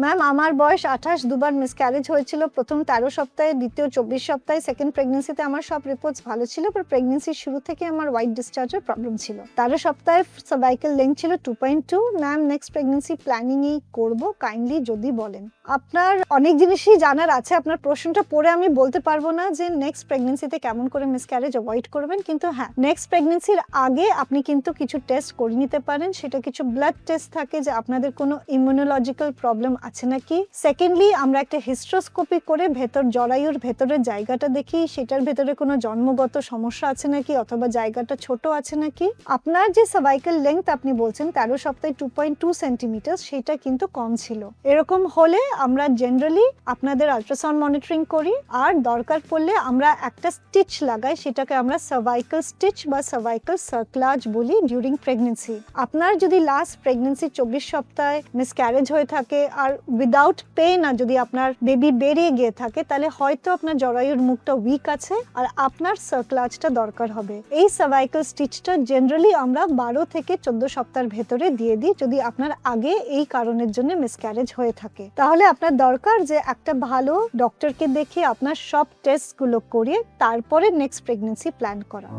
Ma'am আমার বয়স 28, দুবার মিসক্যারেজ হয়েছিল, প্রথম 13 সপ্তাহে, দ্বিতীয় 24 সপ্তাহে, সেকেন্ড প্রেগনেন্সিতে আমার সব রিপোর্টস ভালো ছিল, বাট প্রেগনেন্সির শুরু থেকে আমার হোয়াইট ডিসচার্জের প্রবলেম ছিল। 13 সপ্তাহে সার্ভাইকাল লেন্থ ছিল 2.2। ম্যাম নেক্সট প্রেগনেন্সি প্ল্যানিংই করব, কাইন্ডলি যদি বলেন। আপনার অনেক জিনিসই জানার আছে, আপনার প্রশ্নটা পড়ে আমি বলতে পারবো না যে নেক্সট প্রেগনেন্সিতে কেমন করে মিসক্যারেজ অ্যাভয়েড করবেন, কিন্তু হ্যাঁ নেক্সট প্রেগনেন্সির আগে আপনি কিন্তু কিছু টেস্ট করে নিতে পারেন। সেটা কিছু ব্লাড টেস্ট থাকে যে আপনাদের কোনো ইমিউনোলজিক্যাল প্রবলেম আছে নাকি। সেকেন্ডলি আমরা একটা হিস্ট্রোস্কোপি করে ভেতর জরায়ুর ভেতরের জায়গাটা দেখি সেটার ভেতরে কোনো জন্মগত সমস্যা আছে নাকি অথবা জায়গাটা ছোট আছে নাকি। আপনার যে সার্ভাইকাল লেন্থ আপনি বলছেন 13 সপ্তাহে 2.2 সেন্টিমিটার, সেটা কিন্তু কম ছিল। এরকম হলে আমরা জেনারেলি আপনাদের আল্ট্রাসাউন্ড মনিটরিং করি, আর দরকার পড়লে আমরা একটা স্টিচ লাগাই, সেটাকে আমরা সার্ভাইকাল স্টিচ বা সার্ভাইকাল সার্ক্লাজ বলি ডিউরিং প্রেগনেন্সি। আপনার যদি লাস্ট প্রেগনেন্সি 24 সপ্তাহে মিসক্যারেজ হয়ে থাকে আর উইদাউট পেন আর যদি আপনার বেবি বেরিয়ে গিয়ে থাকে, তাহলে হয়তো আপনার জরায়ুর মুখটা উইক আছে আর আপনার সার্ক্লাজটা দরকার হবে। এই সার্ভাইকাল স্টিচটা জেনারেলি আমরা 12 থেকে 14 সপ্তাহের ভেতরে দিয়ে দিই যদি আপনার আগে এই কারণের জন্য মিসক্যারেজ হয়ে থাকে। তাহলে আপনার দরকার যে একটা ভালো ডক্টরকে দেখিয়ে আপনার সব টেস্টগুলো করিয়ে তারপরে নেক্সট প্রেগনেন্সি প্ল্যান করা।